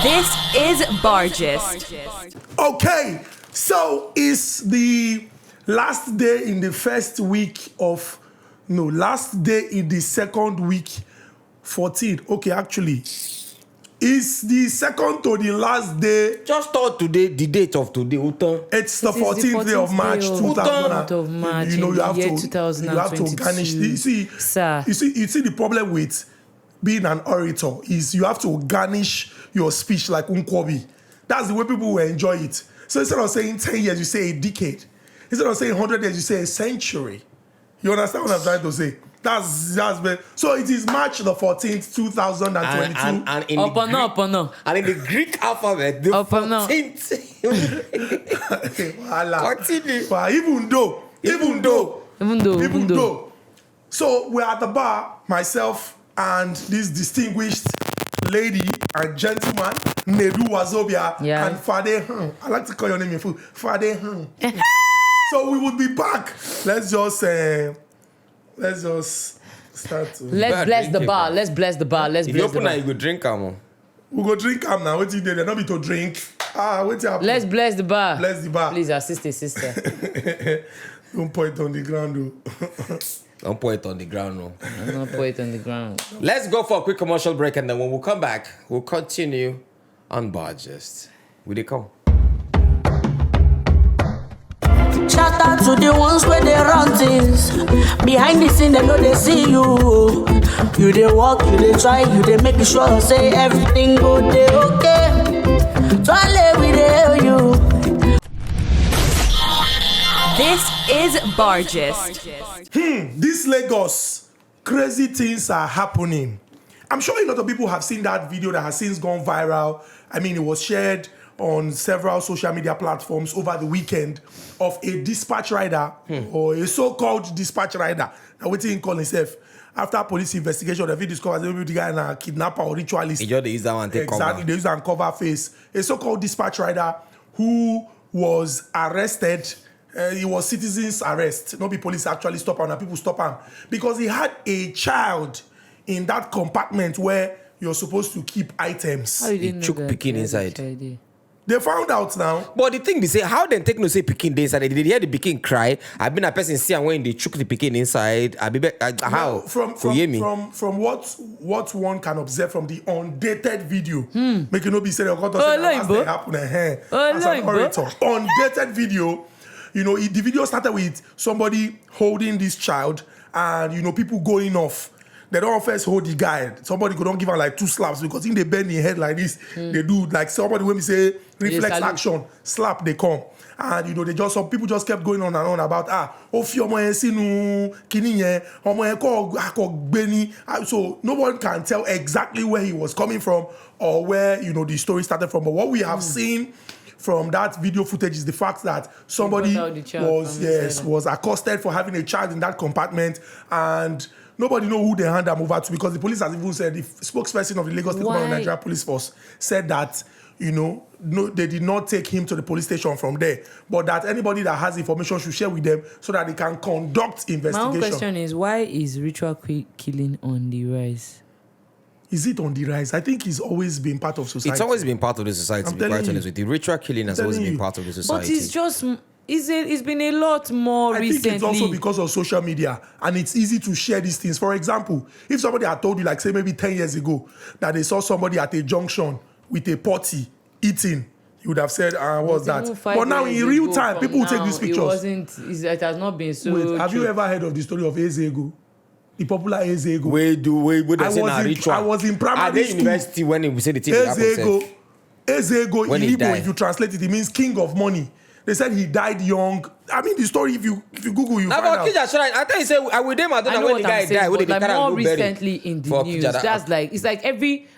This is Bargist. Okay, so it's the last day in the first week of, last day in the second week, 14. Okay, actually, it's the second to the last day. Just thought today, the date of today, Uta. It's the 14th day of March, 2000. You have to garnish. You see the problem with being an orator is you have to garnish your speech like Nkwobi. That's the way people will enjoy it. So instead of saying 10 years, you say a decade. Instead of saying 100 years, you say a century. You understand what I'm trying to say? That's been, so it is March the 14th, 2022. And in the Greek alphabet, the 14th. Continue. Even though. So we're at the bar, myself and this distinguished lady and gentleman, Nedu Wazobia, and Fade Han. I like to call your name in full. Fade Han. So we would be back. Let's just start to... Let's bless the bar. Let's bless the bar. If you open now, you go drink am. We go drink am now. What you do? They're not be to drink. What happen? Let's bless the bar. Bless the bar. Please assist a sister. Don't point on the ground, though. Don't put it on the ground, no. Don't put it on the ground. Let's go for a quick commercial break, and then when we come back, we'll continue on Bargist. Will they come? Shout out to the ones where they run things. Behind the scene, they know they see you. You they walk, you they try, you they make sure say everything good, they okay. So I live with you. This is Bargist. This Lagos, crazy things are happening. I'm sure a lot of people have seen that video that has since gone viral. I mean, it was shared on several social media platforms over the weekend of a dispatch rider or a so-called dispatch rider. Now, what he call himself? After police investigation, they discovered maybe the guy is a kidnapper or ritualist. They use that one take exactly, they use that cover face. A so-called dispatch rider who was arrested. It was citizens' arrest. Not be police actually stop him, and people stop him because he had a child in that compartment where you're supposed to keep items. He took Pekin inside. They found out now. But the thing they say, how they take no say Pekin inside? Did they hear the Pekin cry? I've been a person see and when they took the Pekin inside. How? From what one can observe from the undated video, make it not be said that happened as an orator. Undated video. The video started with somebody holding this child and, people going off. They don't first hold the guy. Somebody could not give him like 2 slaps because if they bend the head like this, they do like somebody when we say reflex action, slap, they come. And, some people just kept going on and on about, so no one can tell exactly where he was coming from or where, the story started from. But what we have seen from that video footage is the fact that somebody was accosted for having a child in that compartment, and nobody know who they hand them over to because the police has even said, the spokesperson of the Lagos State Nigeria Police Force said that, no, they did not take him to the police station from there, but that anybody that has information should share with them so that they can conduct investigation. My own question is, why is ritual killing on the rise? Is it on the rise? I think it's always been part of society. It's always been part of the society, to be quite honest with you. Ritual killing has always been part of the society. But it's just... It's been a lot more recently. I think it's also because of social media, and it's easy to share these things. For example, if somebody had told you, like say maybe 10 years ago, that they saw somebody at a junction with a potty eating, you would have said, what's that? But now in real time, people will take these pictures. It has not been so... Wait, have you ever heard of the story of Ezego? The popular Ezego. I was in primary school. University when we say the thing happened. Ezego in Igbo, if you translate it, it means king of money. They said he died young. I mean, the story, if you Google, you find out. I thought you said, I will them, I don't know when the guy died. Like more recently in the news, that's like, it's like every,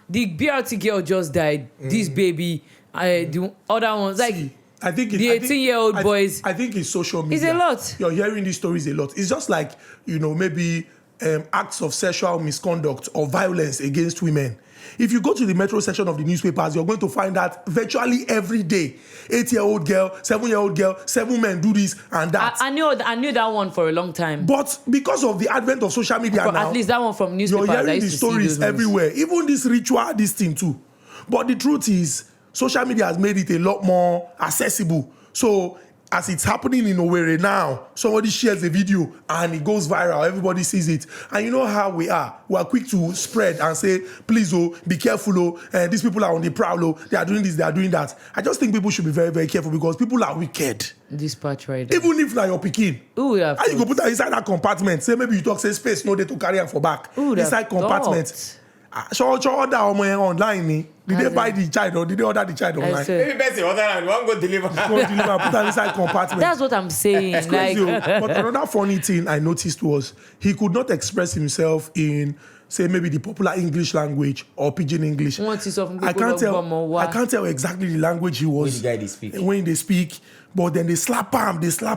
the BRT girl just died, this baby, the other ones, like, I think the 18-year-old boys. I think it's social media. It's a lot. You're hearing these stories a lot. It's just like, maybe acts of sexual misconduct or violence against women. If you go to the metro section of the newspapers, you're going to find that virtually every day, 8-year-old girl, 7-year-old girl, 7 men do this and that. I knew that one for a long time. But because of the advent of social media now, at least that one from newspapers, you're hearing the stories everywhere. Even this ritual, this thing too. But the truth is, social media has made it a lot more accessible. So as it's happening in Owerri now, somebody shares a video and it goes viral, everybody sees it. And you know how we are. We are quick to spread and say, please, be careful, these people are on the prowl, they are doing this, they are doing that. I just think people should be very, very careful because people are wicked. Dispatch rider. Even if like your pikin. Ooh, yeah. How you go put that inside that compartment? Say maybe you talk, say space, no, they to carry am for back. Ooh, inside compartment. Show order online. Did they buy the child or did they order the child online? Maybe Bessie order and one go deliver. Go deliver, put that inside compartment. That's what I'm saying. It's crazy. But another funny thing I noticed was he could not express himself in, say, maybe the popular English language or Pidgin English. I can't tell exactly the language he was when they speak. But then they slap him. You get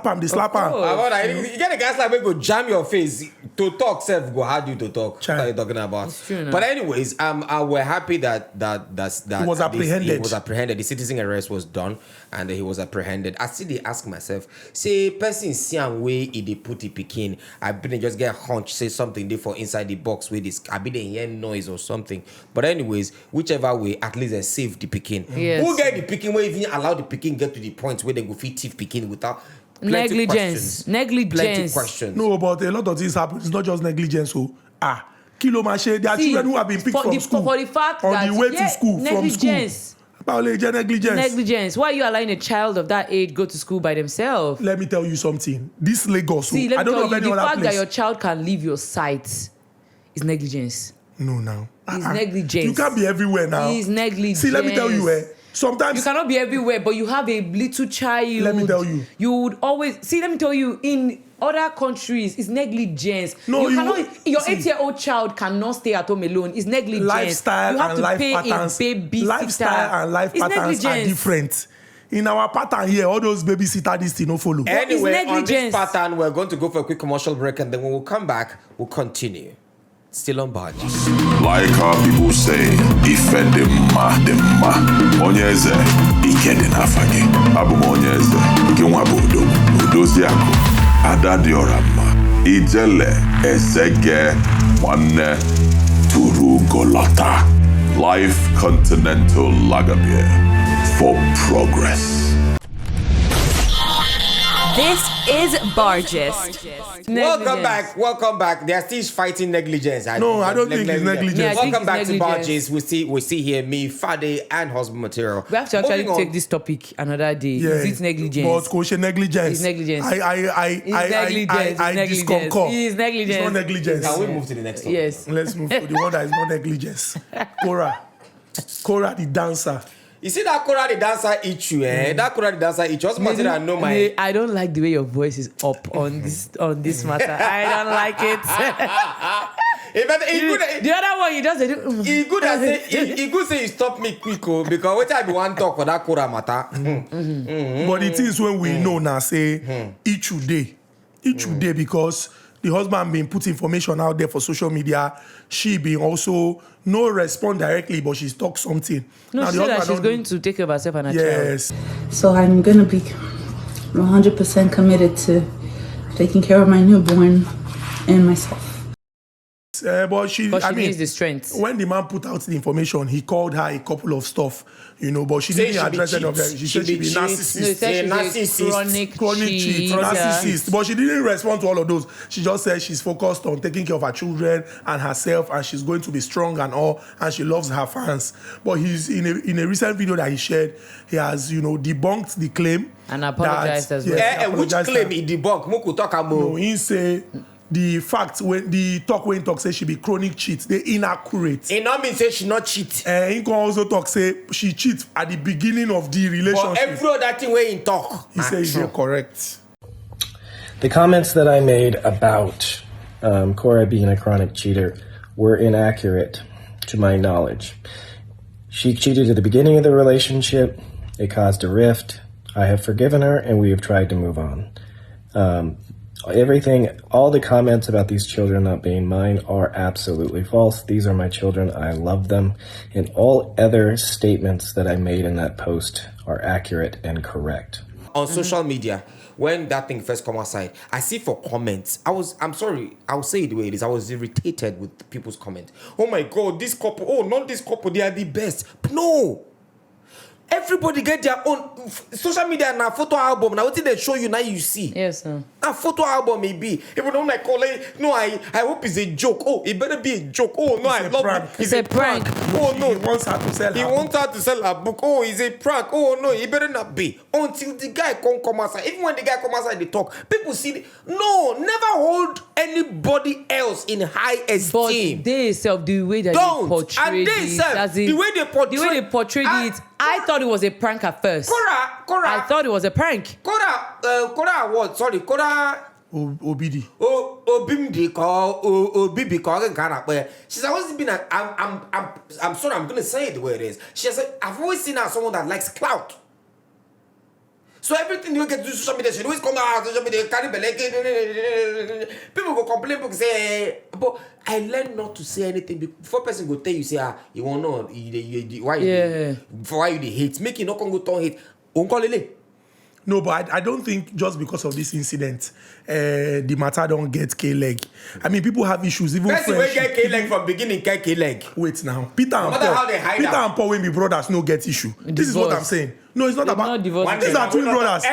a guy like go jam your face to talk. Self go hard you to talk. What are you talking about? It's true, no? But anyways, we're happy that he was apprehended. He was apprehended. The citizen arrest was done, and he was apprehended. I still ask myself, say person see and way they put the pikin. I been just get hunch say something there for inside the box with this. I been hear noise or something. But anyways, whichever way, at least they save the pikin. Yes. Who get the pikin? Where even allow the pikin get to the point where they go fit thief pikin without negligence. Plenty questions. No, but a lot of things happen. It's not just negligence. Kilo Mache, there are children who have been picked from school for the fact on that, the way to school from school. Negligence. Why are you allowing a child of that age go to school by themselves? Let me tell you something. This Lagos, I don't know of any the other fact place. that your child can leave your sight is negligence. No, now. It's negligence. You can't be everywhere now. It's negligence. See, let me tell you, sometimes you cannot be everywhere, but you have a little child. Let me tell you. You would always see. Let me tell you. In other countries, it's negligence. No, your 8-year-old child cannot stay at home alone. It's negligence. Lifestyle you have and to life pay patterns. A babysitter. Lifestyle and life patterns are different. In our pattern here, all those babysitter this thing no follow. Anyway, on this pattern, we're going to go for a quick commercial break, and then when we come back, we'll continue. Still on Barges. Like how people say, ife demma, onyeze, ike di nafagi. Abu onyeze, ike wabodo, udoziako, ada diorama, ijele, esege, wane, turu golata. Life Continental Lager Beer for progress. This is Barges. Welcome back. They are still fighting negligence. I don't think it's negligence. Yeah, welcome back to negligence. Barges. We see here me, Fade, and husband material. We have to actually take this topic another day. Yeah, Is it negligence? But coach, negligence. It's negligence. I disconcord. It's negligence. It's not negligence. Can we move to the next one? Yes. Let's move to the one that is not negligence. Cora the dancer. You see that Cora the dancer eat you, That Cora the dancer eat you. What's material? No, my. I don't like the way your voice is up on this matter. I don't like it. The other one, you just say. He good say you stop me quick, because what I be want talk for that Cora matter. But it is when we know now say each day, because the husband been put information out there for social media. She been also no respond directly, but she's talked something. No, now, she said that she's going to take care of herself and her child. So I'm going to be 100% committed to taking care of my newborn and myself. But she needs the strength. When the man put out the information, he called her a couple of stuff, but she didn't address any of them. She said she be narcissist. No, she said she's a chronic cheat, narcissist. But she didn't respond to all of those. She just said she's focused on taking care of her children and herself, and she's going to be strong and all, and she loves her fans. But he's in a recent video that he shared, he has debunked the claim and apologized as well. Which claim he debunked? Moku talk about. No, he say. The fact when the talk says she be chronic cheat, they inaccurate. It not mean say she not cheat. He can also talk say she cheat at the beginning of the relationship. But every other thing where he talk, he says you're correct. The comments that I made about Cora being a chronic cheater were inaccurate to my knowledge. She cheated at the beginning of the relationship. It caused a rift. I have forgiven her, and we have tried to move on. All the comments about these children not being mine are absolutely false. These are my children. I love them. And all other statements that I made in that post are accurate and correct. on social media, when that thing first come outside, I see for comments. I'm sorry, I'll say it the way it is. I was irritated with people's comments. Oh my God, this couple. Oh, not this couple. They are the best. No. Everybody get their own social media and a photo album. Now what did they show you? Now you see. Yes, sir. A photo album maybe. Even though my colleague, no, I hope it's a joke. Oh, it better be a joke. Oh no, I love it. It's a prank. Oh no, he wants her to sell. He wants her to sell a book. Oh, it's a prank. Oh no, it better not be. Until the guy come outside. Even when the guy come outside, they talk. People see. No, never hold anybody else in high esteem. But they self the way that don't. They portray And they self the way they portrayed it. I thought it was a prank at first. Cora. I thought it was a prank. Cora what? Sorry, Cora. Obidi. Obimdi call Obibi call Ghana. She's always been I'm sorry, I'm gonna say it the way it is. She said, I've always seen her someone that likes clout. So everything you get to social media, she always come out social media, carry belly. People go complain, people say, but I learned not to say anything before person go tell you say you want know why you hate, make you not go turn hate. No, but I don't think just because of this incident, the matter don't get K-leg. I mean, people have issues. Even person will get K-leg from beginning, get K-leg. Wait now. Peter and Paul when be brothers no get issue. This is what I'm saying. No, it's not about... These are twin brothers.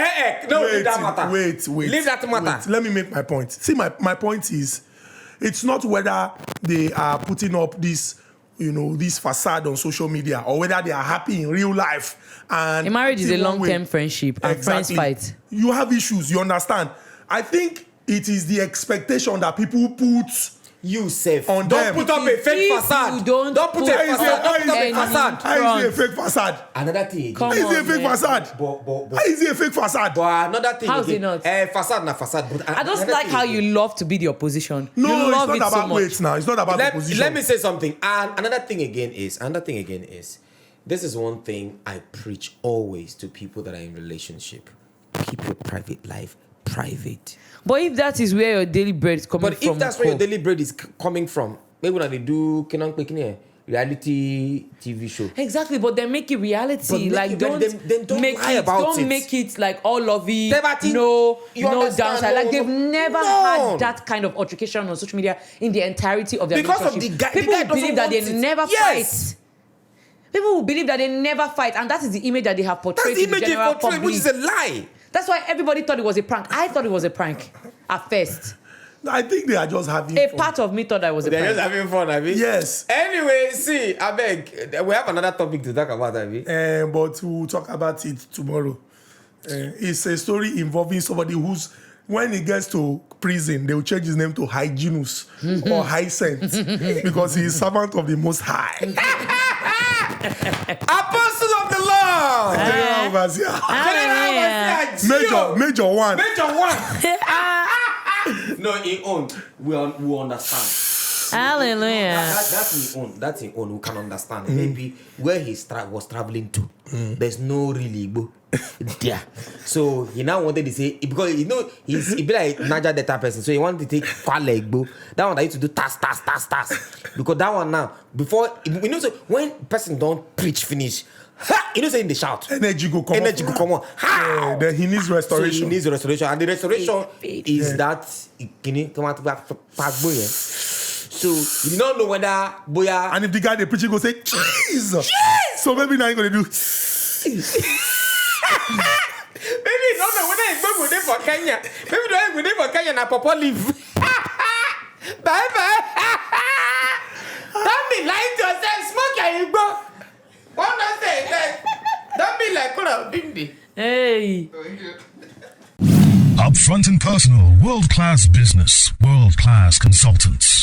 No, leave that matter. Wait. Leave that matter. Wait. Let me make my point. See, my point is, it's not whether they are putting up this, this facade on social media or whether they are happy in real life. And a marriage is a long-term friendship and friends fight. You have issues, you understand. I think it is the expectation that people put you safe on don't them. Put up a fake facade. Don't put a facade. Don't put up a facade. How is it a fake facade? Another thing. How is it a fake facade? How is it a fake facade? But another thing. How is it not? Facade na facade. But I just like how you love to be the opposition. No, you love it's not about so weight now. It's not about the opposition. Let me say something. And another thing again is this is one thing I preach always to people that are in relationship. Keep your private life private. But if that is where your daily bread is coming from... But if that's where your daily bread is coming from, maybe when they do reality TV show. Exactly, but then make it reality. Like, don't make lie about it. Don't make it like all lovey, no downside. Like, they've never had that kind of altercation on social media in the entirety of their relationship. Because of the guy. People the guy believe that they never yes. fight. People will believe that they never fight, and that is the image that they have portrayed. That's the image they portrayed, which is a lie. That's why everybody thought it was a prank. I thought it was a prank at first. I think they are just having fun. A part of me thought that was a prank. They're just having fun, I mean. Yes. Anyway, see, I beg, we have another topic to talk about, I mean. But we'll talk about it tomorrow. It's a story involving somebody who's, when he gets to prison, they will change his name to Hyginus or Hyacinth because he is servant of the Most High. Apostle of the Lord. Major one. No, in own, we understand. Hallelujah. That's in own. We can understand. Maybe where he was traveling to, there's no really Igbo there. So he now wanted to say, because he be like Niger Delta person, so he wanted to take Kwale Igbo. That one that used to do tas. Because that one now, before so when person don't preach finish, say in the shout. Energy go come on. How? Then he needs restoration. So he needs restoration. And the restoration is that so you don't know whether Boya. And if the guy the preaching go say Jesus. So maybe now you're gonna do maybe no whether it's going to for Kenya. Maybe don't go there for Kenya na Papa leave. Bye. Don't be lying to yourself. Smoke your Igbo. What does say? Don't be like Kura Bimbi. Hey. Upfront and personal, world-class business, world-class consultants.